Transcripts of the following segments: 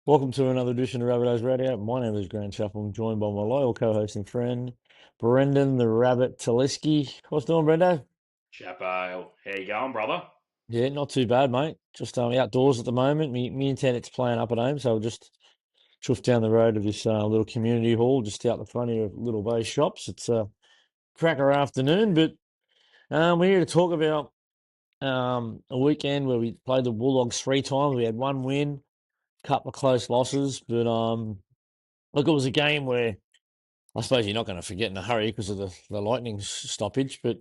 Welcome to another edition of Rabbitohs Radio. My name is Grant Chappell. I'm joined by my loyal co-host and friend, Brendan the Rabbit Taliski. What's doing, Brendo? Chapo, how you going, brother? Yeah, not too bad, mate. Just outdoors at the moment. Me and Ted's playing up at home, so we'll just chuff down the road to this little community hall just out the front here of Little Bay Shops. It's a cracker afternoon, but we're here to talk about a weekend where we played the Bulldogs 3 times. We had one win, couple of close losses, but look, it was a game where I suppose you're not going to forget in a hurry because of the lightning stoppage. But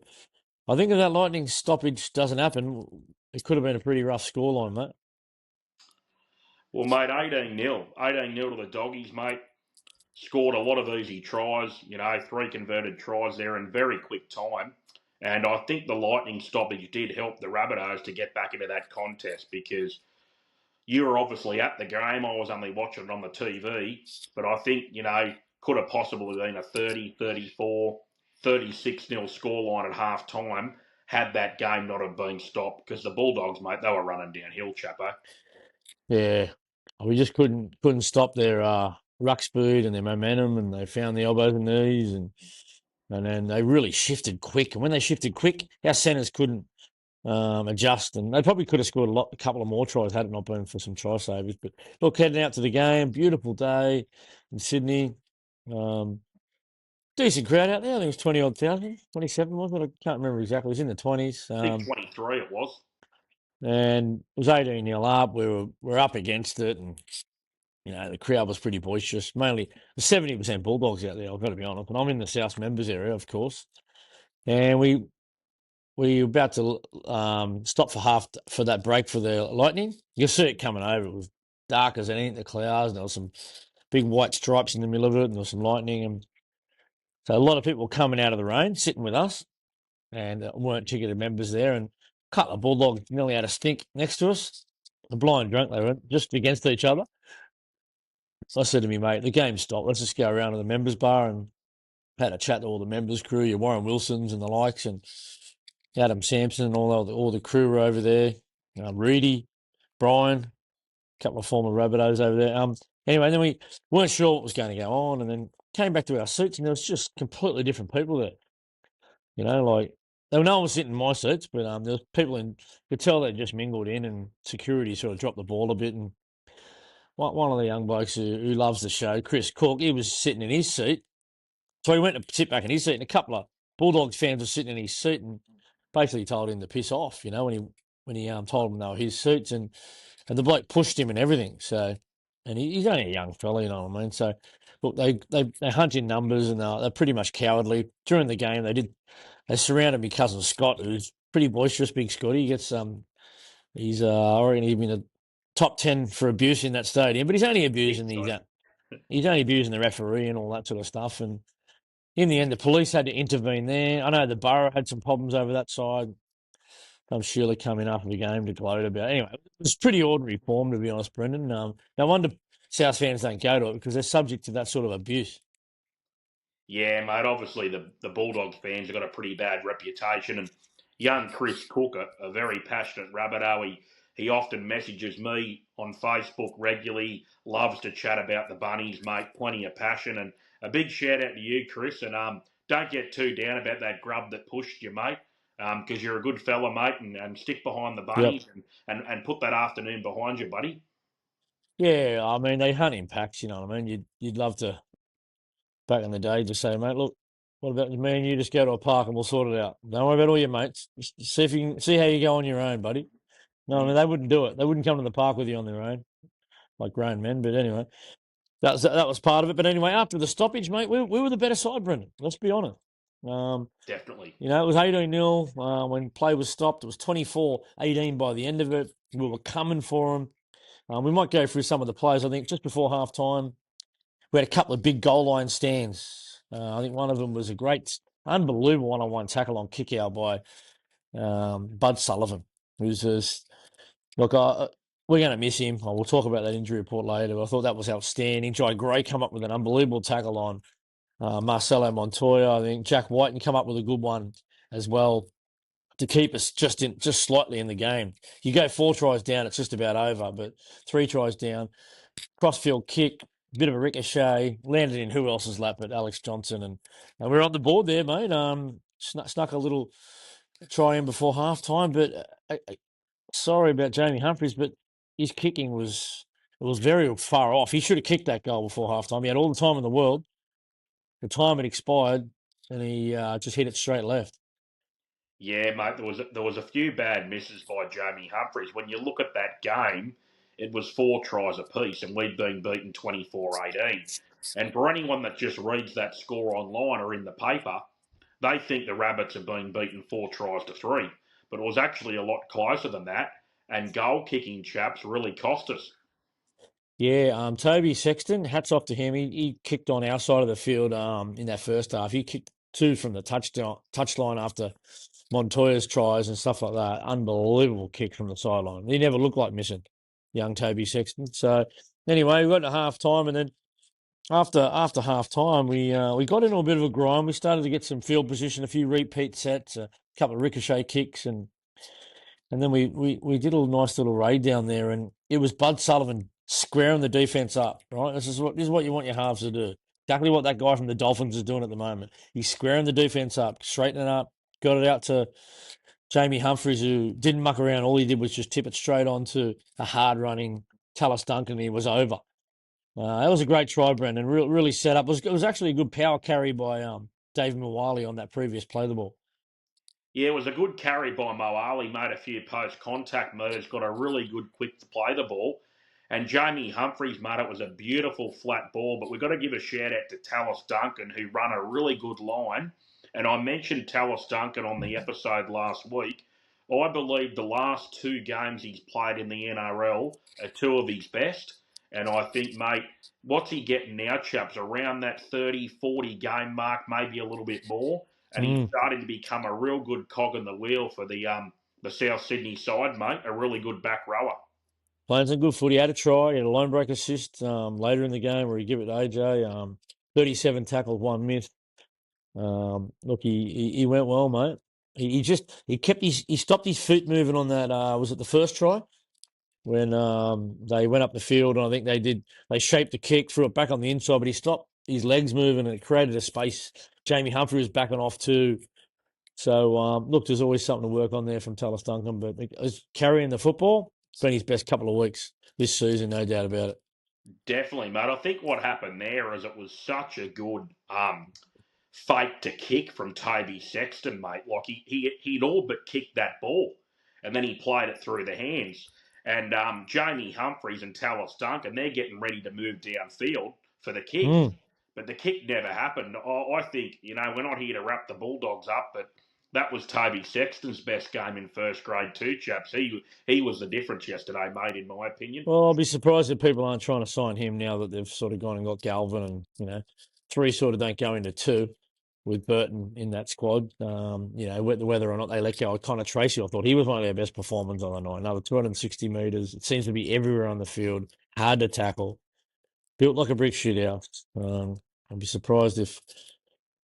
I think if that lightning stoppage doesn't happen, it could have been a pretty rough scoreline, mate. Well, mate, 18-0. 18-0 to the doggies, mate. Scored a lot of easy tries, 3 converted tries there in very quick time. And I think the lightning stoppage did help the Rabbitohs to get back into that contest because you were obviously at the game. I was only watching it on the TV. But I think, could have possibly been a 30, 34, 36-0 scoreline at half time had that game not have been stopped because the Bulldogs, mate, they were running downhill, Chapo. Yeah, we just couldn't stop their ruck speed and their momentum, and they found the elbows and knees, and then they really shifted quick. And when they shifted quick, our centres couldn't adjust, and they probably could have scored a couple of more tries had it not been for some try savers. But look, heading out to the game, beautiful day in Sydney. Um, Decent crowd out there. I think it was 20 odd thousand, 27 wasn't it? I can't remember exactly. It was in the 20s. I think 23 it was. And it was 18-0 up. We were up against it, and the crowd was pretty boisterous. Mainly 70% Bulldogs out there, I've got to be honest. And I'm in the South members area, of course. And we were about to stop for that break for the lightning. You see it coming over. It was dark as anything, the clouds, and there was some big white stripes in the middle of it, and there was some lightning. And so a lot of people coming out of the rain, sitting with us, and weren't ticketed members there. And a couple of Bulldogs nearly had a stink next to us. A blind drunk they were just against each other. So I said to me, mate, the game stopped. Let's just go around to the members bar and had a chat to all the members crew, your Warren Wilsons and the likes, and Adam Sampson and all the crew were over there. Reedy, Brian, a couple of former Rabbitohs over there. Anyway, then we weren't sure what was going to go on, and then came back to our seats, and there was just completely different people there. Like no one was sitting in my seats, but there was people in. You could tell they just mingled in, and security sort of dropped the ball a bit. And one of the young blokes who loves the show, Chris Cook, he was sitting in his seat, so he went to sit back in his seat, and a couple of Bulldogs fans were sitting in his seat, and basically told him to piss off. When he told them they were his seats, and the bloke pushed him and everything. So, and he's only a young fella, you know what I mean. So, look, they hunt in numbers, and they're pretty much cowardly during the game. They surrounded my cousin Scott, who's pretty boisterous, big Scotty. He gets he's I reckon he'd been a top 10 for abuse in that stadium, but he's only abusing the referee and all that sort of stuff. And in the end, the police had to intervene there. I know the borough had some problems over that side. I'm surely coming after the game to gloat about. Anyway, it was pretty ordinary form, to be honest, Brendan. No wonder South fans don't go to it because they're subject to that sort of abuse. Yeah, mate, obviously the Bulldogs fans have got a pretty bad reputation. And young Chris Cook, a very passionate Rabbitoh, he often messages me on Facebook regularly, loves to chat about the Bunnies, mate, plenty of passion. And a big shout out to you, Chris. And don't get too down about that grub that pushed you, mate, because you're a good fella, mate, and stick behind the Yep. Bunnies and put that afternoon behind you, buddy. Yeah, I mean they hunt in packs. You know what I mean. You'd love to back in the day just say, mate, look, what about me and you? Just go to a park and we'll sort it out. Don't worry about all your mates. Just see if you can see how you go on your own, buddy. No, I mean they wouldn't do it. They wouldn't come to the park with you on their own, like grown men. But anyway, that was part of it. But anyway, after the stoppage, mate, we were the better side, Brendan. Let's be honest. Definitely. It was 18-0 when play was stopped. It was 24-18 by the end of it. We were coming for them. We might go through some of the plays. I think just before half time, we had a couple of big goal line stands. I think one of them was a great, unbelievable one-on-one tackle on kick out by Bud Sullivan, who's just, look, we're going to miss him. We'll talk about that injury report later. I thought that was outstanding. Jai Gray come up with an unbelievable tackle on Marcelo Montoya. I think Jack Whiten come up with a good one as well to keep us just slightly in the game. You go 4 tries down, it's just about over. But 3 tries down, crossfield kick, bit of a ricochet, landed in who else's lap but Alex Johnson, and we're on the board there, mate. Snuck a little try in before half time, but sorry about Jamie Humphries, but his kicking was very far off. He should have kicked that goal before half time. He had all the time in the world. The time had expired, and he just hit it straight left. Yeah, mate, there was a few bad misses by Jamie Humphries. When you look at that game, it was 4 tries apiece, and we'd been beaten 24-18. And for anyone that just reads that score online or in the paper, they think the Rabbits have been beaten 4 tries to 3. But it was actually a lot closer than that, and goal kicking chaps really cost us. Yeah, Toby Sexton, hats off to him. He kicked on our side of the field in that first half. He kicked 2 from the touchline after Montoya's tries and stuff like that. Unbelievable kick from the sideline. He never looked like missing, young Toby Sexton. So anyway, we got to half time, and then after half time, we got into a bit of a grind. We started to get some field position, a few repeat sets, a couple of ricochet kicks, and then we did a nice little raid down there, and it was Bud Sullivan squaring the defense up. Right, this is what you want your halves to do. Exactly what that guy from the Dolphins is doing at the moment. He's squaring the defense up, straightening up, got it out to Jamie Humphries, who didn't muck around. All he did was just tip it straight onto a hard running Tallis Duncan. And he was over. That was a great try, Brendan. Really set up. It was actually a good power carry by Dave Mawali on that previous play the ball. Yeah, it was a good carry by Moali, made a few post contact moves, got a really good quick to play the ball. And Jamie Humphries, mate, it was a beautiful flat ball, but we've got to give a shout out to Tallis Duncan, who run a really good line. And I mentioned Tallis Duncan on the episode last week. I believe the last 2 games he's played in the NRL are 2 of his best. And I think, mate, what's he getting now, chaps? Around that 30, 40 game mark, maybe a little bit more, and he's Mm. starting to become a real good cog in the wheel for the South Sydney side, mate. A really good back rower. Playing some good footy. Had a try, he had a line break assist later in the game where he give it to AJ. 37 tackles, 1 miss. Look, he went well, mate. He stopped his feet moving on that. Was it the first try when they went up the field? And I think they shaped the kick, threw it back on the inside, but he stopped his legs moving and it created a space. Jamie Humphrey was backing off too. So look, there's always something to work on there from Tallis Duncan, but carrying the football, it's been his best couple of weeks this season, no doubt about it. Definitely, mate. I think what happened there is it was such a good fake to kick from Toby Sexton, mate. Like he'd all but kicked that ball, and then he played it through the hands. And Jamie Humphries and Tallis Duncan, they're getting ready to move downfield for the kick, Mm. but the kick never happened. I think we're not here to wrap the Bulldogs up, but that was Toby Sexton's best game in first grade too, chaps. He was the difference yesterday, mate, in my opinion. Well, I'll be surprised if people aren't trying to sign him now that they've sort of gone and got Galvin and, 3 sort of don't go into 2 with Burton in that squad. Whether or not they let go of Connor Tracy, I thought he was one of their best performers on the night. Another 260 metres. It seems to be everywhere on the field. Hard to tackle. Built like a brick shootout. I'd be surprised if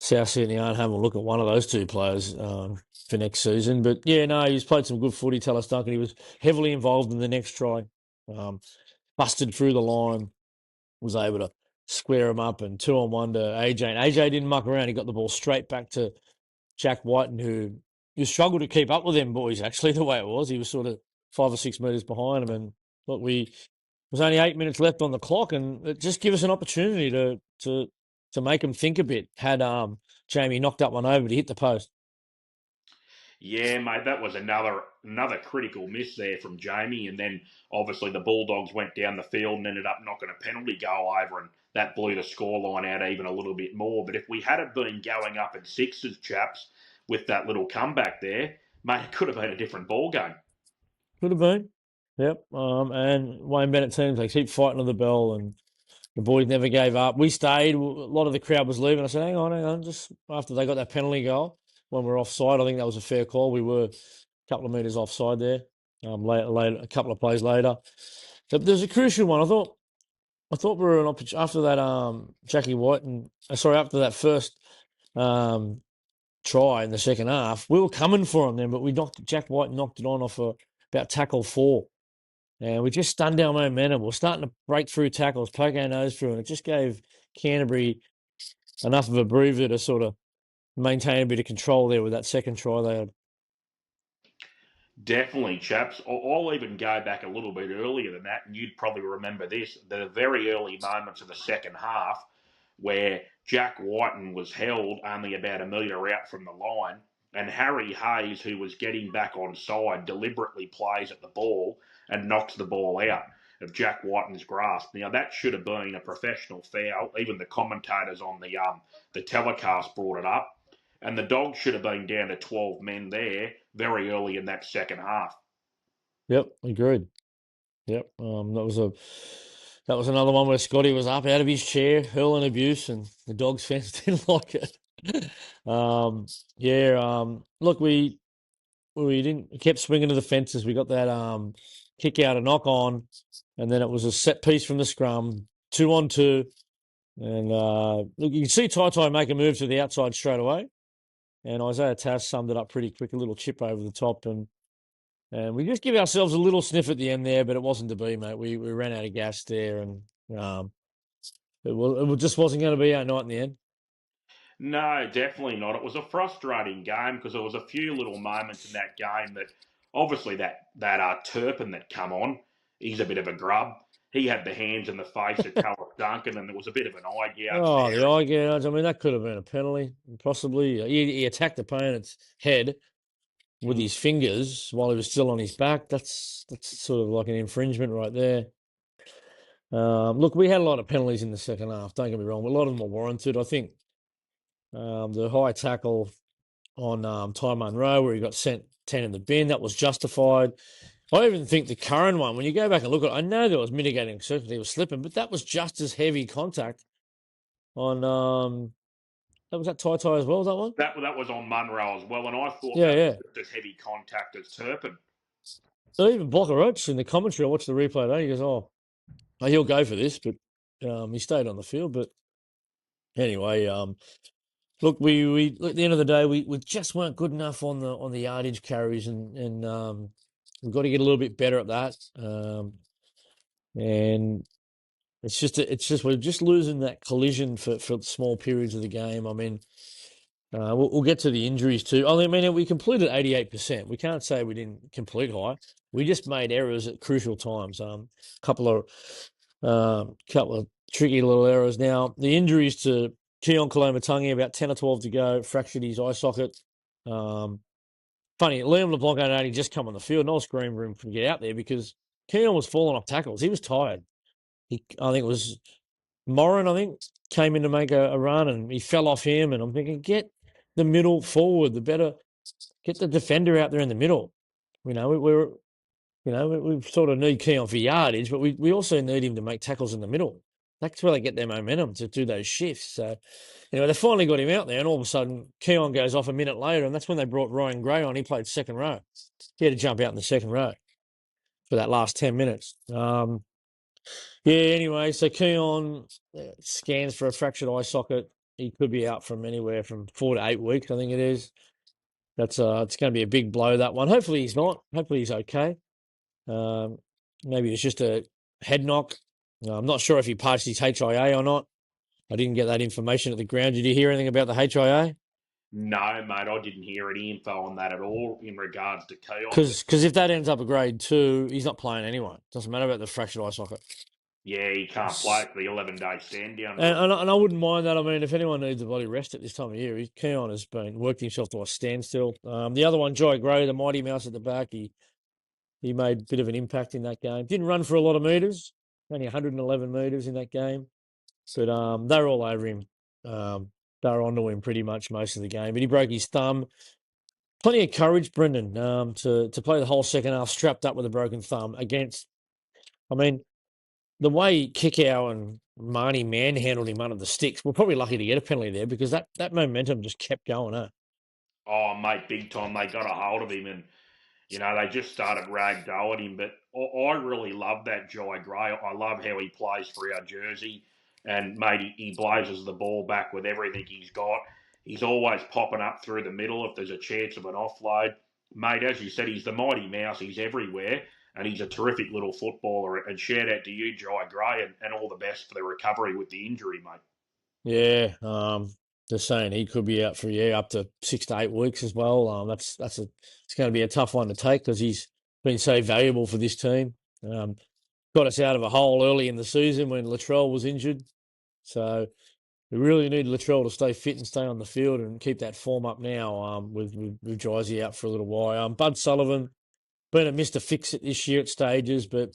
South Sydney aren't having a look at one of those 2 players for next season. But yeah, no, he's played some good footy, Tallis Duncan. He was heavily involved in the next try. Busted through the line, was able to square him up and 2-on-1 to AJ. And AJ didn't muck around. He got the ball straight back to Jack Whiten, who you struggled to keep up with them boys, actually, the way it was. He was sort of 5 or 6 metres behind him. And look, was only 8 minutes left on the clock, and it just gave us an opportunity to make them think a bit. Had Jamie knocked up one over to hit the post. Yeah, mate, that was another critical miss there from Jamie, and then obviously the Bulldogs went down the field and ended up knocking a penalty goal over, and that blew the scoreline out even a little bit more. But if we had it been going up in sixes, chaps, with that little comeback there, mate, it could have been a different ball game. Could have been. Yep. And Wayne Bennett teams, they keep fighting on the bell, and the boys never gave up. We stayed. A lot of the crowd was leaving. I said, hang on. Just after they got that penalty goal, when we were offside, I think that was a fair call. We were a couple of metres offside there. Later, a couple of plays later. So there's a crucial one. I thought we were an opportunity after that. Jackie White and after that first try in the second half, we were coming for him then, but Jack White knocked it on off about tackle 4. And we just stunned our momentum. We're starting to break through tackles, poke our nose through, and it just gave Canterbury enough of a breather to sort of maintain a bit of control there with that second try they had. Definitely, chaps. I'll even go back a little bit earlier than that, and you'd probably remember this: the very early moments of the second half, where Jack Whiten was held only about a metre out from the line, and Harry Hayes, who was getting back on side, deliberately plays at the ball and knocks the ball out of Jack Whiten's grasp. Now that should have been a professional foul. Even the commentators on the telecast brought it up, and the Dogs should have been down to 12 men there very early in that second half. Yep, agreed. Yep, that was another one where Scotty was up out of his chair, hurling abuse, and the Dogs fans didn't like it. Yeah, look, we didn't kept swinging to the fences. We got that kick out, a knock on, and then it was a set piece from the scrum, 2-on-2, and look, you can see Tai make a move to the outside straight away, and Isaiah Tass summed it up pretty quick, a little chip over the top, and we just give ourselves a little sniff at the end there, but it wasn't to be, mate. We ran out of gas there, and it just wasn't going to be our night in the end. No, definitely not. It was a frustrating game because there was a few little moments in that game that obviously that Turpin that come on, he's a bit of a grub. He had the hands in the face of Callum Duncan, and there was a bit of an eye gouge Oh, the there. eye gouge. I mean, that could have been a penalty, possibly. He attacked the opponent's head with his fingers while he was still on his back. That's sort of like an infringement right there. Look, we had a lot of penalties in the second half. Don't get me wrong, but a lot of them were warranted. I think the high tackle on Ty Munro, where he got sent 10 in the bin, that was justified. I even think the current one, when you go back and look at it, I know there was mitigating circumstances, he was slipping, but that was just as heavy contact on that was that Tai as well, that one? That was on Munro as well, and I thought Yeah, that was yeah. just as heavy contact as Turpin. So even Blocker Roach in the commentary, I watched the replay today, he goes, he'll go for this, but he stayed on the field. But anyway, look, we at the end of the day, we just weren't good enough on the yardage carries, and we've got to get a little bit better at that. And it's just we're just losing that collision for small periods of the game. I mean, we'll get to the injuries too. I mean, we completed 88%. We can't say we didn't complete high. We just made errors at crucial times. Couple of tricky little errors. Now the injuries to Keon Kolomatangi, about 10 or 12 to go, fractured his eye socket. Funny, Liam LeBlanc had only just come on the field, and I was screaming for him to get out there because Keon was falling off tackles. He was tired. I think it was Morin, I think, came in to make a run, and he fell off him. And I'm thinking, get the middle forward, the better, get the defender out there in the middle. You know, we sort of need Keon for yardage, but we also need him to make tackles in the middle. That's where they get their momentum to do those shifts. So, anyway, they finally got him out there, and all of a sudden, Keon goes off a minute later, and that's when they brought Ryan Gray on. He played second row. He had to jump out in the second row for that last 10 minutes. Yeah, anyway, so Keon scans for a fractured eye socket. He could be out from anywhere from 4 to 8 weeks, I think it is. That's it's going to be a big blow, that one. Hopefully he's not. Hopefully he's okay. Um, Maybe it's just a head knock. I'm not sure if he passed his HIA or not. I didn't get that information at the ground. Did you hear anything about the HIA? No, mate, I didn't hear any info on that at all in regards to Keon. But Because if that ends up a grade 2, he's not playing anyway. Doesn't matter about the fractured eye socket. yeah, he can't play for the 11-day stand down And, rule. and I wouldn't mind that. I mean, if anyone needs a bloody rest at this time of year, Keon has been worked himself to a standstill. The other one, Joy Gray, the mighty mouse at the back, he made a bit of an impact in that game. Didn't run for a lot of meters, only 111 meters in that game, but they were all over him. They were onto him pretty much most of the game, but he broke his thumb. Plenty of courage, Brendan, to play the whole second half strapped up with a broken thumb against. I mean, the way Kickow and Marnie manhandled him under the sticks, we're probably lucky to get a penalty there because that momentum just kept going, huh? Oh, mate, big time. They got a hold of him and, they just started ragdolling him. But I really love that Jai Gray. I love how he plays for our jersey. And, mate, he blazes the ball back with everything he's got. He's always popping up through the middle if there's a chance of an offload. Mate, as you said, he's the mighty mouse. He's everywhere. and he's a terrific little footballer. And shout out to you, Jai Gray, and all the best for the recovery with the injury, mate. Yeah, just saying he could be out for up to 6 to 8 weeks as well. It's going to be a tough one to take because he's been so valuable for this team. Um, got us out of a hole early in the season when Latrell was injured, so we really need Latrell to stay fit and stay on the field and keep that form up now. With Jizzy out for a little while. Bud Sullivan been a Mr. Fix-It this year at stages, but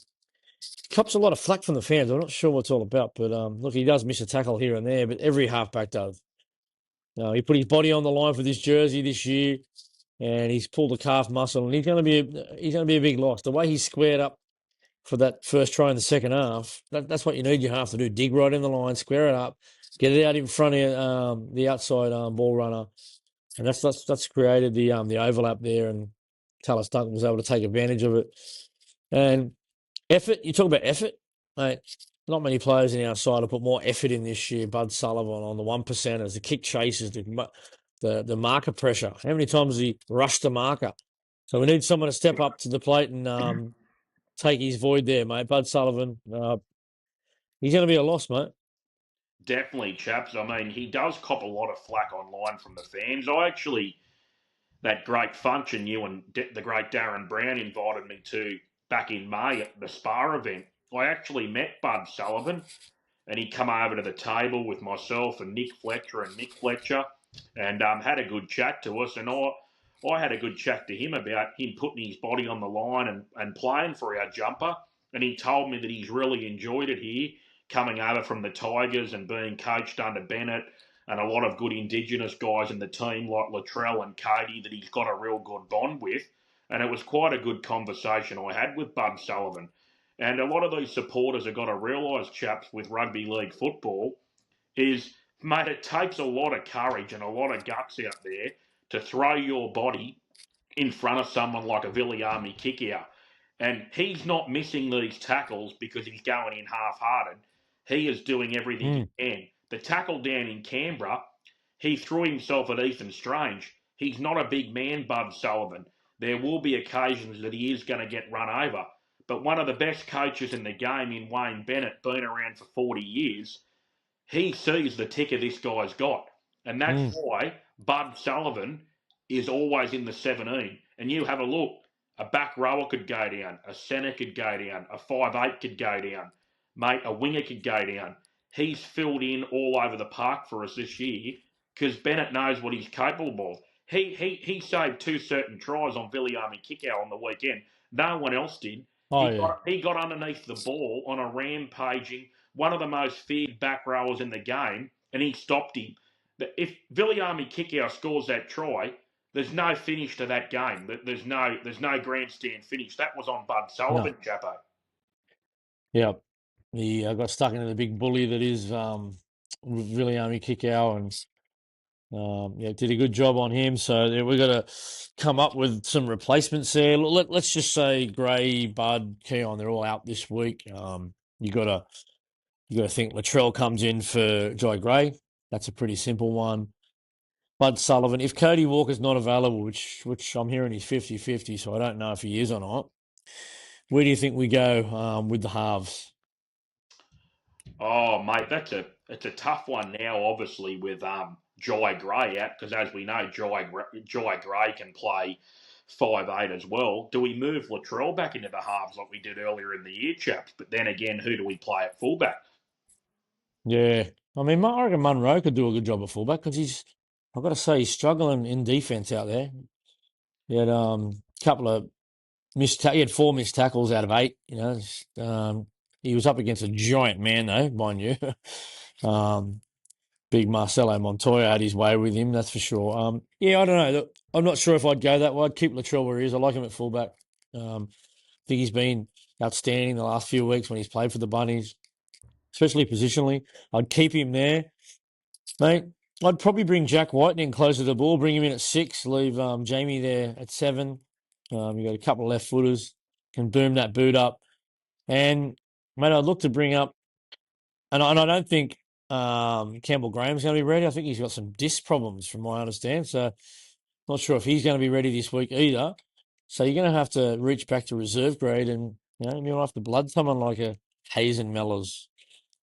cops a lot of flack from the fans. I'm not sure what it's all about, but look, he does miss a tackle here and there, but every halfback does. He put his body on the line for this jersey this year, and he's pulled a calf muscle, and he's going to be a big loss. The way he squared up for that first try in the second half, that's what you need your half to do. Dig right in the line, square it up, get it out in front of the outside ball runner, and that's created the overlap there, and Talis Duncan was able to take advantage of it. And effort, you talk about effort, mate. Not many players in our side have put more effort in this year. Bud Sullivan on the 1%ers, the kick chases, the marker pressure. How many times has he rushed the marker? So we need someone to step up to the plate and take his void there, mate. Bud Sullivan, he's going to be a loss, mate. Definitely, chaps. I mean, he does cop a lot of flack online from the fans. That great function you and the great Darren Brown invited me to back in May at the Spa event, I actually met Bud Sullivan, and he come over to the table with myself and Nick Fletcher and Nick Fletcher, and had a good chat to us. And I had a good chat to him about him putting his body on the line and playing for our jumper. And he told me that he's really enjoyed it here, coming over from the Tigers and being coached under Bennett and a lot of good Indigenous guys in the team like Latrell and Cady that he's got a real good bond with. And it was quite a good conversation I had with Bud Sullivan. And a lot of these supporters have got to realise, chaps, with rugby league football, is, mate, it takes a lot of courage and a lot of guts out there to throw your body in front of someone like a Viliami Kikau. And he's not missing these tackles because he's going in half-hearted. He is doing everything he can. The tackle down in Canberra, he threw himself at Ethan Strange. He's not a big man, Bud Sullivan. There will be occasions that he is going to get run over. But one of the best coaches in the game in Wayne Bennett, been around for 40 years, he sees the ticker this guy's got. And that's why Bud Sullivan is always in the 17. And you have a look, a back rower could go down, a centre could go down, a 5'8 could go down, mate, a winger could go down. He's filled in all over the park for us this year because Bennett knows what he's capable of. He saved 2 certain tries on Viliami Kikau on the weekend. No one else did. Oh, yeah. He got underneath the ball on a rampaging, one of the most feared back rowers in the game, and he stopped him. If Viliami Kikau scores that try, there's no finish to that game. There's no grandstand finish. That was on Bud Sullivan, No. Chapo. Yeah. He got stuck into the big bully that is Viliami Kikau, and did a good job on him. So we've got to come up with some replacements there. Let's just say Gray, Bud, Keon, they're all out this week. You got to think Latrell comes in for Jai Gray. That's a pretty simple one. Bud Sullivan, if Cody Walker's not available, which I'm hearing he's 50-50, so I don't know if he is or not. Where do you think we go with the halves? Oh, mate, it's a tough one now, obviously, with Jai Gray out, because as we know, Jai Gray can play 5'8 as well. Do we move Latrell back into the halves like we did earlier in the year, chaps? But then again, who do we play at fullback? Yeah. I mean, I reckon Munro could do a good job at fullback because I've got to say, he's struggling in defence out there. He had a couple of he had 4 missed tackles out of 8. He was up against a giant man, though, mind you. Big Marcelo Montoya had his way with him, that's for sure. I don't know. Look, I'm not sure if I'd go that way. I'd keep Latrell where he is. I like him at fullback. I think he's been outstanding the last few weeks when he's played for the Bunnies, especially positionally. I'd keep him there, mate. I'd probably bring Jack White in closer to the ball, bring him in at 6, leave Jamie there at 7. You got a couple of left footers, can boom that boot up. And, mate, I'd look to bring up, and I don't think Campbell Graham's going to be ready. I think he's got some disc problems from what I understand. So not sure if he's going to be ready this week either. So you're going to have to reach back to reserve grade, and you'll have to blood someone like a Hazen Mellors.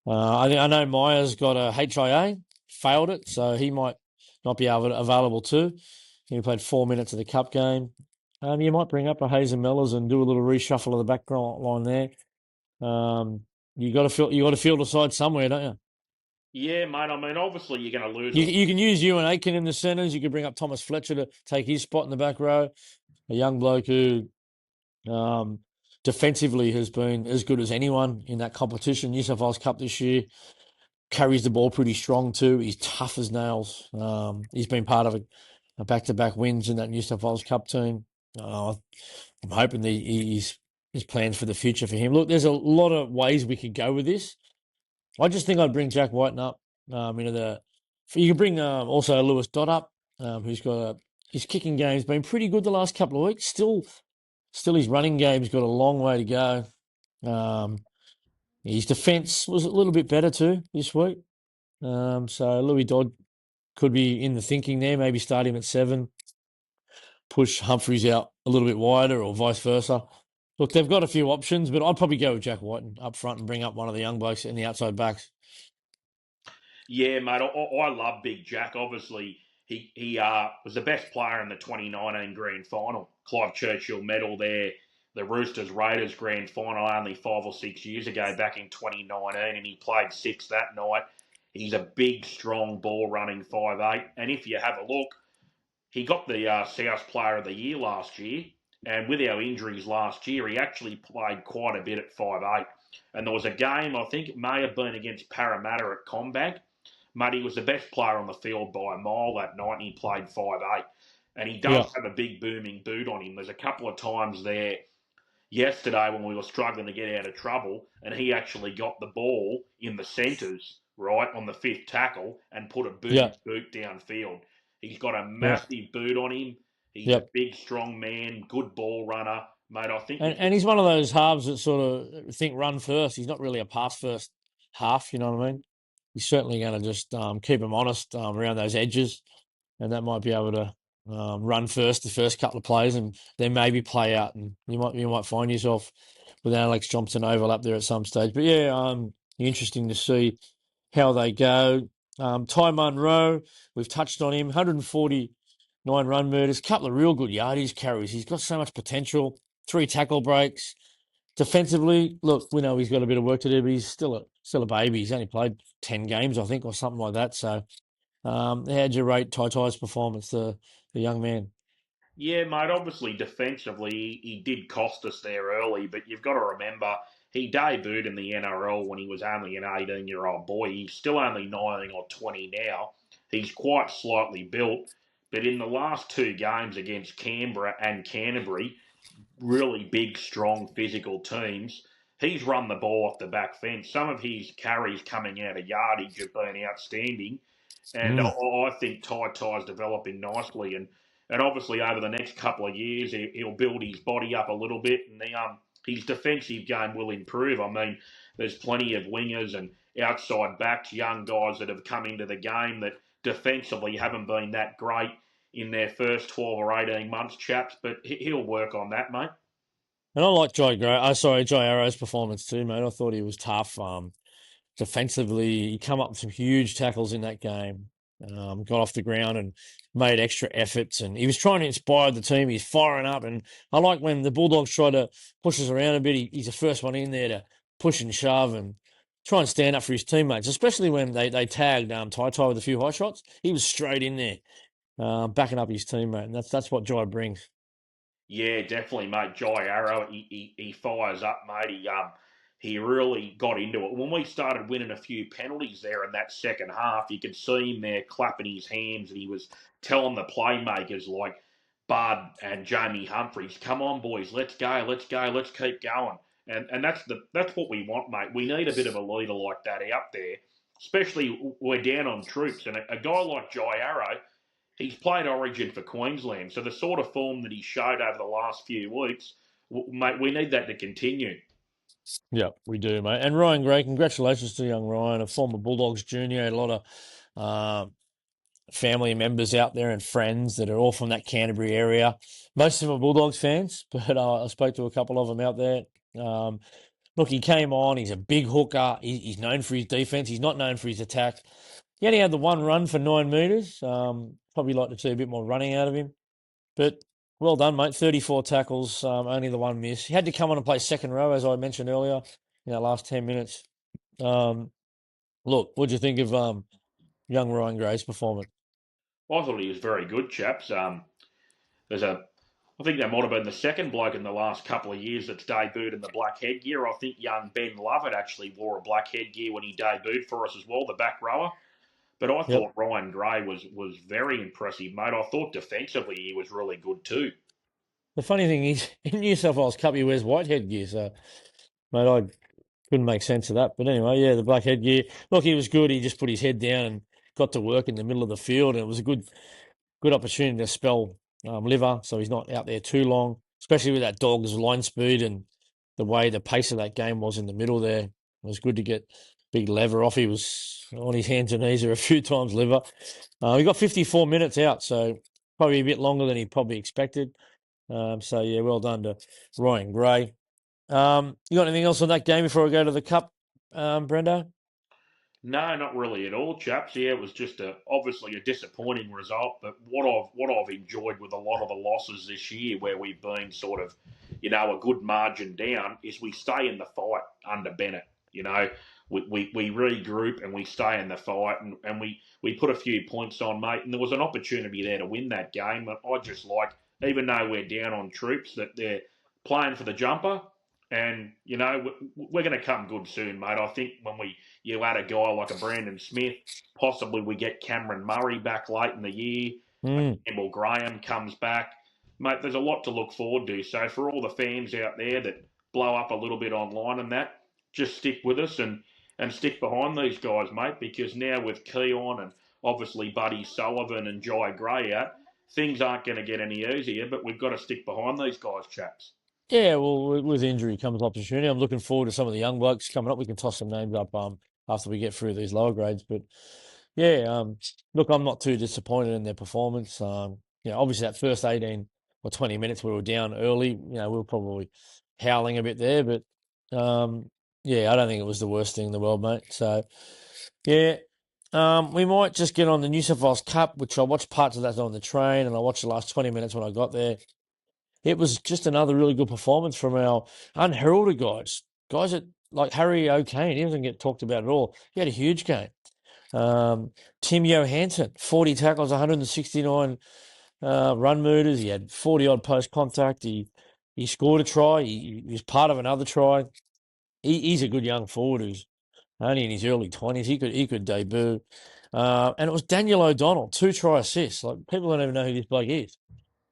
I know Myers got a HIA, failed it, so he might not be available too. He played 4 minutes of the cup game. You might bring up a Hazen Mellors and do a little reshuffle of the background line there. You got to field a side somewhere, don't you? Yeah, mate. I mean, obviously you're going to lose You can use Ewan Aitken in the centres. You could bring up Thomas Fletcher to take his spot in the back row. A young bloke who defensively has been as good as anyone in that competition. New South Wales Cup this year. Carries the ball pretty strong too. He's tough as nails. He's been part of a back-to-back wins in that New South Wales Cup team. I'm hoping that his plans for the future for him. Look, there's a lot of ways we could go with this. I just think I'd bring Jack Whiten up into the. You could bring also Lewis Dodd up, who's got his kicking game's been pretty good the last couple of weeks. Still his running game's got a long way to go. His defence was a little bit better too this week. So Louis Dodd could be in the thinking there. Maybe start him at 7, push Humphreys out a little bit wider, or vice versa. Look, they've got a few options, but I'd probably go with Jack Whiten up front and bring up one of the young blokes in the outside backs. Yeah, mate. I love Big Jack. Obviously, he was the best player in the 2019 Grand Final. Clive Churchill medal there. The Roosters Raiders Grand Final only 5 or 6 years ago, back in 2019, and he played 6 that night. He's a big, strong ball running 5'8", and if you have a look, he got the South Player of the Year last year, and with our injuries last year, he actually played quite a bit at 5'8". And there was a game, I think it may have been against Parramatta at Combag. Mate, he was the best player on the field by a mile that night, and he played 5'8". And he does Yeah, have a big booming boot on him. There's a couple of times there yesterday when we were struggling to get out of trouble, and he actually got the ball in the centres, right, on the fifth tackle and put a yeah, booming boot downfield. He's got a yeah, massive boot on him. He's a yep. big, strong man, good ball runner. Mate, I think And if and he's one of those halves that sort of think run first. He's not really a pass first half. You know what I mean? He's certainly going to just keep him honest around those edges, and that might be able to run first the first couple of plays, and then maybe play out, and you might find yourself with Alex Johnson overlap there at some stage. But yeah, interesting to see how they go. Ty Munro, we've touched on him, 149 run murders, couple of real good yardage carries. He's got so much potential. 3 tackle breaks. Defensively, look, we know he's got a bit of work to do, but he's still a baby. He's only played 10 games, I think, or something like that. So, how'd you rate Ty's performance, the young man? Yeah, mate, obviously defensively, he did cost us there early, but you've got to remember he debuted in the NRL when he was only an 18-year-old boy. He's still only 19 or 20 now. He's quite slightly built, but in the last 2 games against Canberra and Canterbury, really big, strong, physical teams, he's run the ball off the back fence. Some of his carries coming out of yardage have been outstanding, and Mm. I think Ty's developing nicely, and obviously over the next couple of years he'll build his body up a little bit, and his defensive game will improve. I mean, there's plenty of wingers and outside backs, young guys that have come into the game that defensively haven't been that great in their first 12 or 18 months, chaps, but he'll work on that, mate. And I like Jai Arrow's performance too, mate. I thought he was tough. Defensively, he come up with some huge tackles in that game. Got off the ground and made extra efforts, and he was trying to inspire the team. He's firing up, and I like when the Bulldogs try to push us around a bit. He's the first one in there to push and shove and try and stand up for his teammates, especially when they tagged Tai with a few high shots. He was straight in there, backing up his teammate, and that's what Jai brings. Yeah, definitely, mate. Jai Arrow, he fires up, mate. He really got into it. When we started winning a few penalties there in that second half, you could see him there clapping his hands, and he was telling the playmakers like Bud and Jamie Humphreys, "Come on, boys, let's go, let's go, let's keep going." And that's what we want, mate. We need a bit of a leader like that out there, especially we're down on troops, and a guy like Jai Arrow. He's played Origin for Queensland, so the sort of form that he showed over the last few weeks, mate, we need that to continue. Yeah, we do, mate. And Ryan Gray, congratulations to young Ryan, a former Bulldogs junior. Had a lot of family members out there and friends that are all from that Canterbury area. Most of them are Bulldogs fans, but I spoke to a couple of them out there. Um, Look, he came on. He's a big hooker. He's known for his defense. He's not known for his attack. He only had the one run for 9 metres. Probably like to see a bit more running out of him. But well done, mate. 34 tackles, only the one miss. He had to come on and play second row, as I mentioned earlier, in that last 10 minutes. Um, Look, what do you think of young Ryan Gray's performance? I thought he was very good, chaps. There's a I think that might have been the second bloke in the last couple of years that's debuted in the black headgear. I think young Ben Lovett actually wore a black headgear when he debuted for us as well, the back rower. But I Yep. thought Ryan Gray was very impressive, mate. I thought defensively he was really good too. The funny thing is, in New South Wales Cup, he wears white headgear. So, mate, I couldn't make sense of that. But anyway, yeah, the black headgear. Look, he was good. He just put his head down and got to work in the middle of the field. And it was a good opportunity to spell liver, so he's not out there too long, especially with that dog's line speed and the way the pace of that game was in the middle there. It was good to get big lever off. He was on his hands and knees there a few times, liver. He got 54 minutes out, so probably a bit longer than he probably expected. So, yeah, well done to Ryan Gray. You got anything else on that game before I go to the Cup, Brendo? No, not really at all, chaps. Yeah, it was just obviously a disappointing result. But what I've enjoyed with a lot of the losses this year, where we've been sort of, a good margin down, is we stay in the fight under Bennett. We regroup and we stay in the fight, and we put a few points on, mate. And there was an opportunity there to win that game. But I just like, even though we're down on troops, that they're playing for the jumper. And we're going to come good soon, mate. I think when you add a guy like a Brandon Smith, possibly we get Cameron Murray back late in the year. Mm. Campbell Graham comes back, mate. There's a lot to look forward to. So for all the fans out there that blow up a little bit online and that, just stick with us and stick behind these guys, mate. Because now with Keon and obviously Buddy Sullivan and Jai Gray out, things aren't going to get any easier. But we've got to stick behind these guys, chaps. Yeah, well, with injury comes opportunity. I'm looking forward to some of the young blokes coming up. We can toss some names up after we get through these lower grades. But yeah, look, I'm not too disappointed in their performance. Obviously that first 18 or 20 minutes we were down early. We were probably howling a bit there, but yeah, I don't think it was the worst thing in the world, mate. So yeah, we might just get on the New South Wales Cup, which I watched parts of that on the train, and I watched the last 20 minutes when I got there. It was just another really good performance from our unheralded guys. Guys that like Harry O'Kane, he doesn't get talked about at all. He had a huge game. Tim Johansson, 40 tackles, 169 run meters. He had 40 odd post contact. He scored a try. He was part of another try. He's a good young forward who's only in his early 20s. He could debut. And it was Daniel O'Donnell, 2 try assists. Like, people don't even know who this bloke is.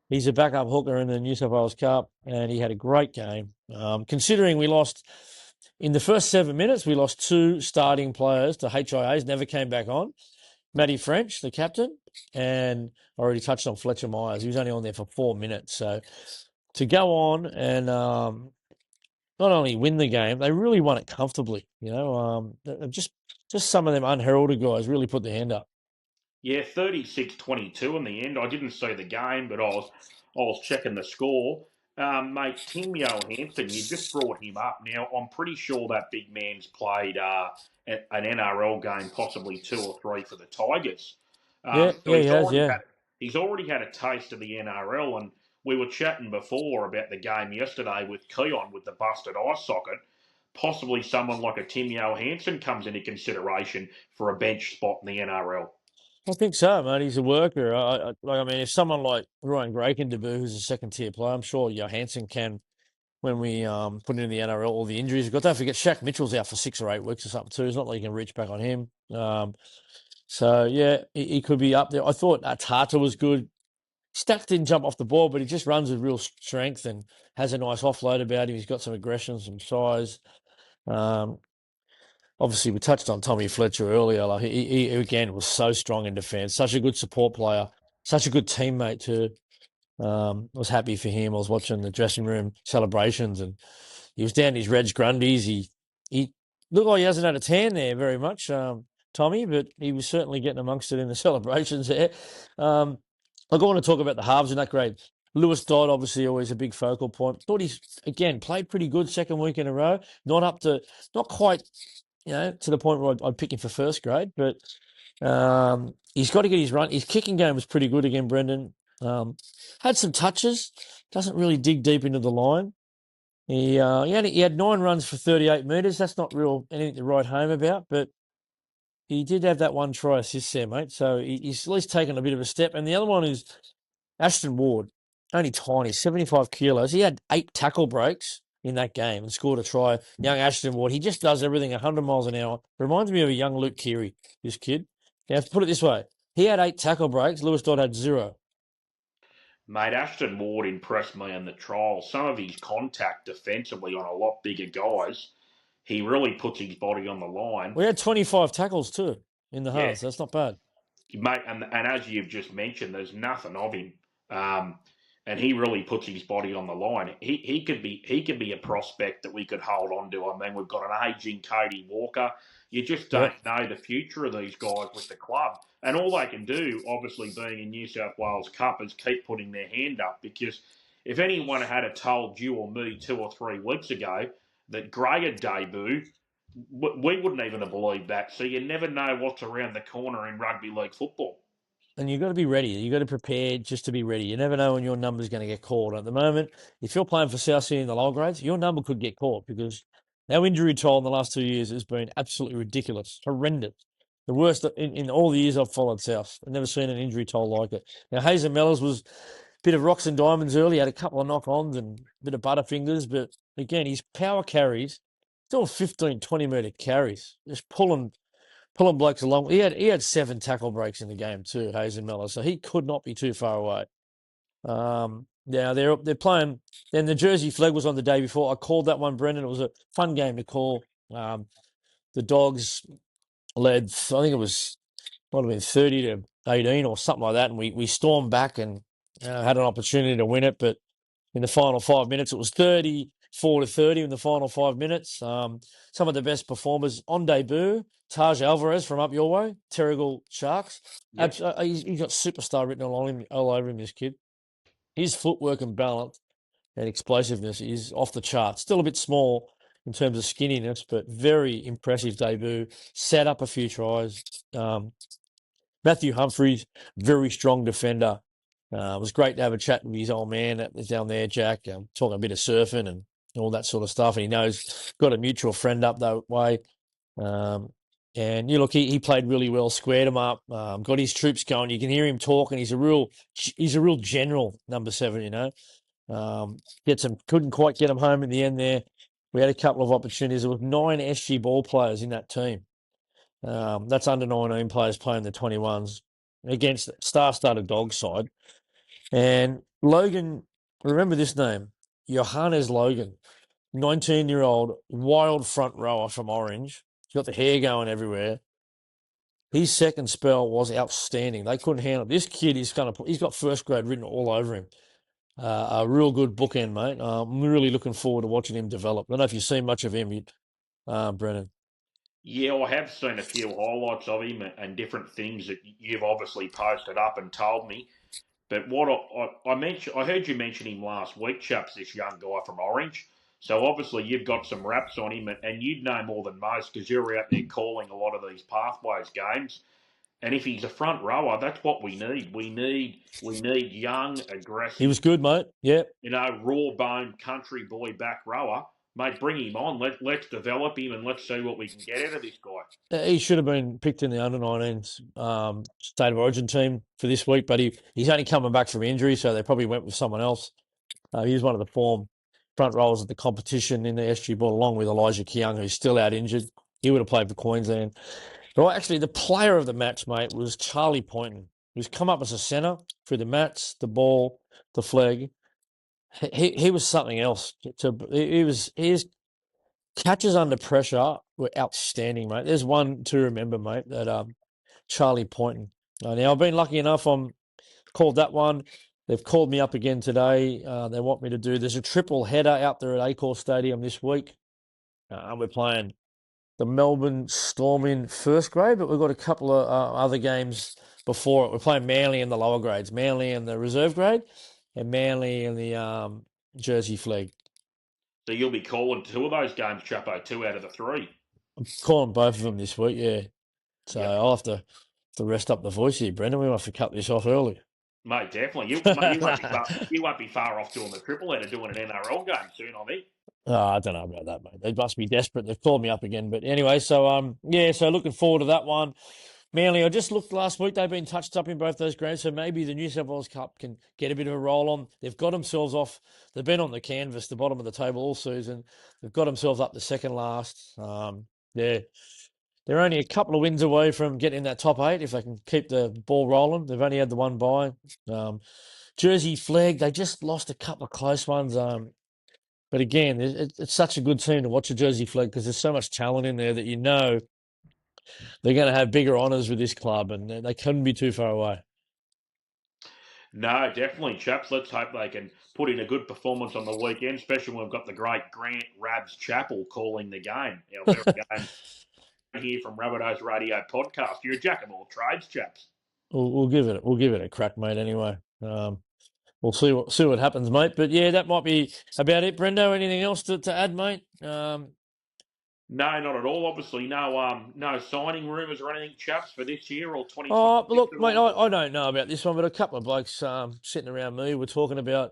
He's a backup hooker in the New South Wales Cup, and he had a great game. Considering we lost in the first 7 minutes, we lost 2 starting players to HIAs, never came back on. Matty French, the captain, and I already touched on Fletcher Myers. He was only on there for 4 minutes. So to go on and not only win the game, they really won it comfortably. Just some of them unheralded guys really put their hand up. Yeah, 36-22 in the end. I didn't see the game, but I was checking the score. Mate, Tim Johansson, you just brought him up. Now, I'm pretty sure that big man's played an NRL game, possibly 2 or 3 for the Tigers. Yeah, So yeah, he has, yeah. he's already had a taste of the NRL, and we were chatting before about the game yesterday with Keon with the busted eye socket. Possibly someone like a Tim Johansson comes into consideration for a bench spot in the NRL. I think so, mate. He's a worker. If someone like Ryan Gray can debut, who's a second tier player, I'm sure Johansson can when we put him in the NRL. All the injuries we've got. Don't forget, Shaq Mitchell's out for 6 or 8 weeks or something too. It's not like you can reach back on him. So yeah, he could be up there. I thought Tata was good. Stack didn't jump off the ball, but he just runs with real strength and has a nice offload about him. He's got some aggression, some size. Um, Obviously, we touched on Tommy Fletcher earlier. Like he again was so strong in defence, such a good support player, such a good teammate too. I was happy for him. I was watching the dressing room celebrations, and he was down his Reg Grundies. He looked like he hasn't had a tan there very much. Tommy, but he was certainly getting amongst it in the celebrations there. I want to talk about the halves in that grade. Lewis Dodd, obviously, always a big focal point. Thought he's, again, played pretty good second week in a row. Not quite, to the point where I'd pick him for first grade, but he's got to get his run. His kicking game was pretty good again, Brendan. Had some touches, doesn't really dig deep into the line. He had 9 runs for 38 metres. That's not real anything to write home about, but he did have that one try assist there, mate. So he's at least taken a bit of a step. And the other one is Ashton Ward, only tiny, 75 kilos. He had 8 tackle breaks in that game and scored a try. Young Ashton Ward, he just does everything 100 miles an hour. Reminds me of a young Luke Keary, this kid. Now, put it this way. He had 8 tackle breaks. Lewis Dodd had 0. Mate, Ashton Ward impressed me in the trial. Some of his contact defensively on a lot bigger guys, he really puts his body on the line. We had 25 tackles too in the Yeah, halves. That's not bad. mate, and as you've just mentioned, there's nothing of him, and he really puts his body on the line. He could be a prospect that we could hold on to. I mean, we've got an aging Cody Walker. You just don't know the future of these guys with the club, and all they can do, obviously being in New South Wales Cup, is keep putting their hand up. Because if anyone had told you or me 2 or 3 weeks ago that Gray would debut, we wouldn't even have believed that. So you never know what's around the corner in rugby league football. And you've got to be ready. You've got to prepare just to be ready. You never know when your number's going to get called. At the moment, if you're playing for South Sydney in the lower grades, your number could get called because our injury toll in the last 2 years has been absolutely ridiculous, horrendous. The worst in all the years I've followed South. I've never seen an injury toll like it. Now, Hazen Mellors was a bit of rocks and diamonds early, had a couple of knock-ons and a bit of butterfingers, but again, his power carries, doing 15, 20-metre carries, just pulling blokes along. He had 7 tackle breaks in the game too, Hazen Miller, so he could not be too far away. Now they're playing. Then the Jersey Flag was on the day before. I called that one, Brendan. It was a fun game to call. The Dogs led, I think it was might have been 30-18 or something like that, and we stormed back and had an opportunity to win it, but in the final 5 minutes, it was 34-30 in the final 5 minutes. Some of the best performers on debut. Taj Alvarez from up your way, Terrigal Sharks. Yep. He's got superstar written all over him, this kid. His footwork and balance and explosiveness is off the charts. Still a bit small in terms of skinniness, but very impressive debut. Set up a few tries. Matthew Humphries, very strong defender. It was great to have a chat with his old man that was down there, Jack, talking a bit of surfing and all that sort of stuff. And he knows, got a mutual friend up that way. And you look, he played really well, squared him up, got his troops going. You can hear him talking. He's a real general, number 7. Couldn't quite get him home in the end there. We had a couple of opportunities. There was 9 SG ball players in that team. That's under 19 players playing the 21s against star-studded Dogs side. And Logan, remember this name, Johannes Logan, 19-year-old wild front rower from Orange. He's got the hair going everywhere. His second spell was outstanding. They couldn't handle it. This kid he's got first grade written all over him. A real good bookend, mate. I'm really looking forward to watching him develop. I don't know if you've seen much of him, Brennan. Yeah, I have seen a few highlights of him and different things that you've obviously posted up and told me. But what I mentioned, I heard you mention him last week, chaps. This young guy from Orange. So obviously you've got some raps on him, and you'd know more than most because you're out there calling a lot of these pathways games. And if he's a front rower, that's what we need. We need young, aggressive. He was good, mate. Yeah. Raw bone country boy back rower. Mate, bring him on. Let's develop him and let's see what we can get out of this guy. He should have been picked in the under-19s State of Origin team for this week, but he's only coming back from injury, so they probably went with someone else. He was one of the form front rowers at the competition in the SG ball, along with Elijah Keung, who's still out injured. He would have played for Queensland. But actually, the player of the match, mate, was Charlie Poynton, who's come up as a centre through the mats, the ball, the flag. He was something else. His catches under pressure were outstanding, mate. There's one to remember, mate, that Charlie Poynton. Now, I've been lucky enough. I'm called that one. They've called me up again today. They want me to do. There's a triple header out there at Accor Stadium this week. We're playing the Melbourne Storm in first grade, but we've got a couple of other games before it. We're playing Manly in the lower grades, Manly in the reserve grade, and Manly in the Jersey Flag. So you'll be calling two of those games, Chapo, 2 out of the 3. I'm calling both of them this week, yeah. So Yep. I'll have to rest up the voice here, Brendan. We might have to cut this off early. Mate, definitely. You won't be far off doing the triple header, doing an NRL game soon, I think. Oh, I don't know about that, mate. They must be desperate. They've called me up again. But anyway, so yeah, so looking forward to that one. Manly, I just looked last week. They've been touched up in both those grades, so maybe the New South Wales Cup can get a bit of a roll on. They've got themselves off. They've been on the canvas, the bottom of the table all season. They've got themselves up to second last. They're only a couple of wins away from getting that top 8 if they can keep the ball rolling. They've only had the one bye. Jersey Flag, they just lost a couple of close ones. But again, it's such a good team to watch a Jersey Flag because there's so much talent in there that you know they're going to have bigger honours with this club, and they couldn't be too far away. No, definitely, chaps. Let's hope they can put in a good performance on the weekend, especially when we've got the great Grant Rabs Chappell calling the game. Our very game here from Rabbitohs Radio Podcast. You're a jack of all trades, chaps. We'll give it a crack, mate. Anyway, we'll see what happens, mate. But yeah, that might be about it. Brendo, anything else to add, mate? No, not at all. Obviously, no signing rumours or anything, chaps, for this year or 2026 Oh, look, at mate, all. I don't know about this one, but a couple of blokes sitting around me were talking about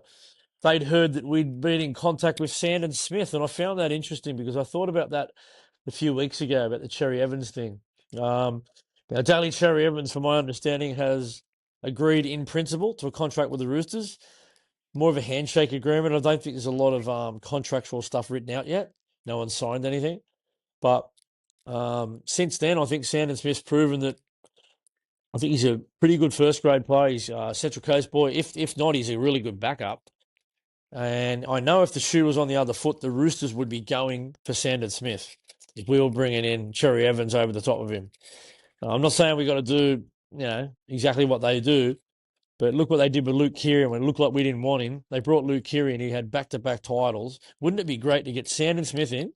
they'd heard that we'd been in contact with Sandon Smith, and I found that interesting because I thought about that a few weeks ago about the Cherry Evans thing. Now, Daly Cherry Evans, from my understanding, has agreed in principle to a contract with the Roosters. More of a handshake agreement. I don't think there's a lot of contractual stuff written out yet. No one's signed anything. But since then, I think Sandon Smith's proven that I think he's a pretty good first grade player. He's a Central Coast boy. If not, he's a really good backup. And I know if the shoe was on the other foot, the Roosters would be going for Sandon Smith if we were bringing in Cherry Evans over the top of him. I'm not saying we got to do exactly what they do, but look what they did with Luke Keary. When it looked like we didn't want him, they brought Luke Keary and he had back-to-back titles. Wouldn't it be great to get Sandon Smith in?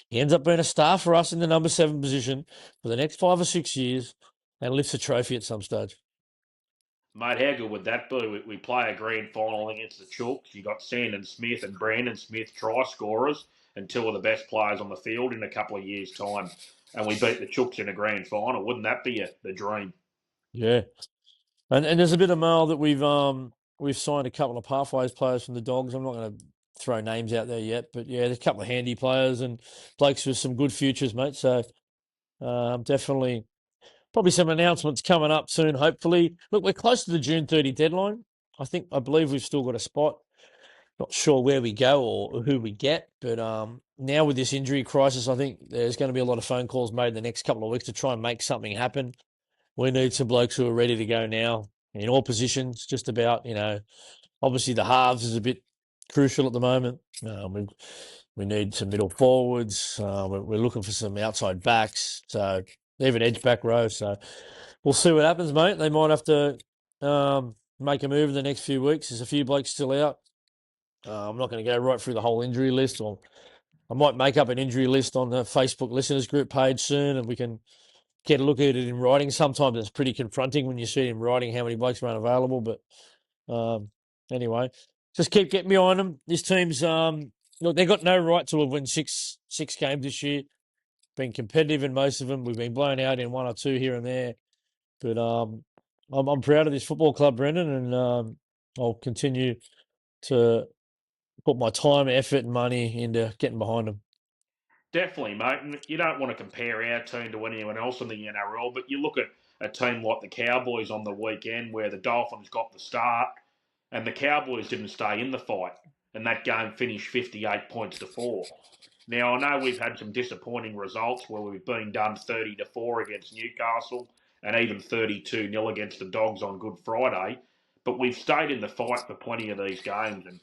He ends up being a star for us in the number 7 position for the next 5 or 6 years and lifts a trophy at some stage. Mate, how good would that be? We play a grand final against the Chooks. You got Sandon Smith and Brandon Smith try scorers and 2 of the best players on the field in a couple of years' time. And we beat the Chooks in a grand final. Wouldn't that be the dream? Yeah. And there's a bit of mail that we've signed a couple of pathways players from the Dogs. I'm not going to throw names out there yet, but yeah, there's a couple of handy players and blokes with some good futures, mate. So definitely, probably some announcements coming up soon. Hopefully, look, we're close to the June 30 deadline. I believe we've still got a spot. Not sure where we go or who we get, but now with this injury crisis, I think there's going to be a lot of phone calls made in the next couple of weeks to try and make something happen. We need some blokes who are ready to go now in all positions. Just about, obviously the halves is a bit crucial at the moment. We need some middle forwards. We're looking for some outside backs. So even edge back row. So we'll see what happens, mate. They might have to make a move in the next few weeks. There's a few blokes still out. I'm not going to go right through the whole injury list. Or I might make up an injury list on the Facebook listeners group page soon, and we can get a look at it in writing. Sometimes it's pretty confronting when you see in writing how many blokes are unavailable. But anyway, just keep getting behind them. This team's look, they've got no right to have won six games this year. Been competitive in most of them. We've been blown out in 1 or 2 here and there. But I'm proud of this football club, Brendan, and I'll continue to put my time, effort, and money into getting behind them. Definitely, mate. And you don't want to compare our team to anyone else in the NRL, but you look at a team like the Cowboys on the weekend where the Dolphins got the start and the Cowboys didn't stay in the fight, and that game finished 58 points to 4. Now, I know we've had some disappointing results where we've been done 30-4 against Newcastle and even 32-0 against the Dogs on Good Friday, but we've stayed in the fight for plenty of these games. And,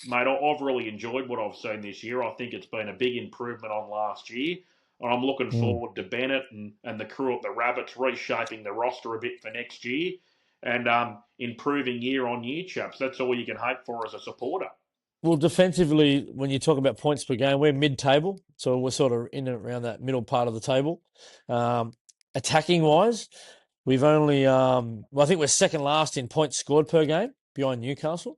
mate, I've really enjoyed what I've seen this year. I think it's been a big improvement on last year. And I'm looking forward to Bennett and the crew at the Rabbits reshaping the roster a bit for next year and improving year on year, chaps. That's all you can hope for as a supporter. Well, defensively, when you talk about points per game, we're mid-table, so we're sort of in and around that middle part of the table. Attacking wise, we've only, I think we're second last in points scored per game behind Newcastle.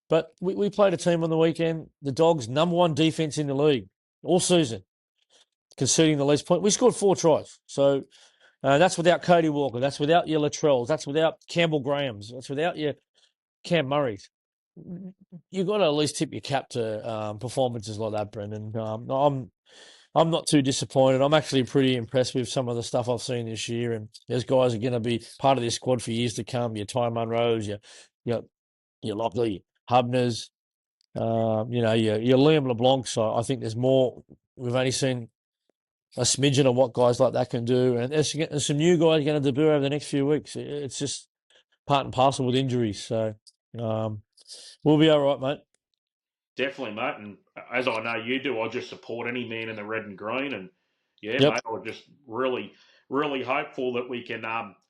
But we played a team on the weekend, the Dogs, number one defense in the league all season, conceding the least point. We scored 4 tries, so that's without Cody Walker, that's without your Latrells, that's without Campbell Grahams, that's without your Cam Murray's. You've got to at least tip your cap to performances like that, Brendan. I'm not too disappointed. I'm actually pretty impressed with some of the stuff I've seen this year, and there's guys are going to be part of this squad for years to come. Your Ty Munros, your Lockley, Hubners, your Liam LeBlanc. So I think there's more. We've only seen a smidgen of what guys like that can do, and there's some new guys going to debut over the next few weeks. It's just part and parcel with injuries. So we'll be all right, mate. Definitely, mate. And as I know you do, I just support any man in the red and green. And yeah, Yep. mate, I'm just really, really hopeful that we can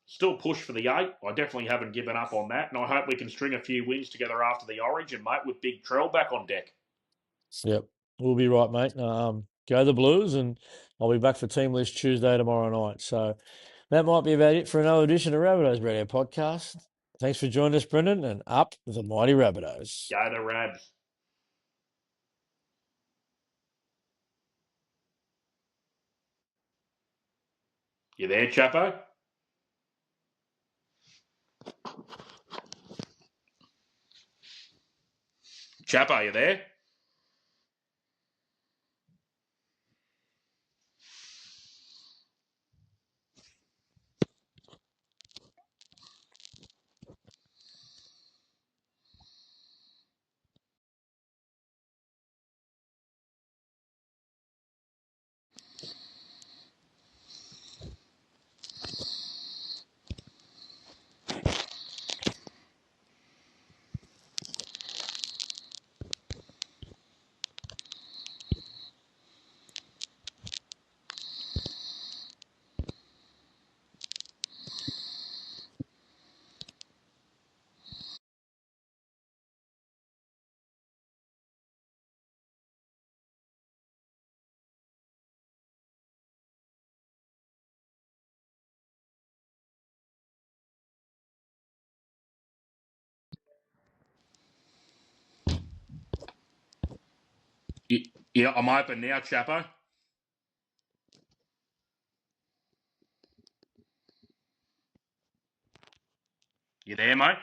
still push for the 8. I definitely haven't given up on that. And I hope we can string a few wins together after the Origin, mate, with Big Trell back on deck. Yep. We'll be right, mate. Go the Blues, and I'll be back for Team List Tuesday tomorrow night. So that might be about it for another edition of Rabbitohs Radio Podcast. Thanks for joining us, Brendan, and up the mighty Rabbitohs. Go the Rabs. You there, Chapo? Chapo, you there? Yeah, I'm open now, Chapo. You there, mate?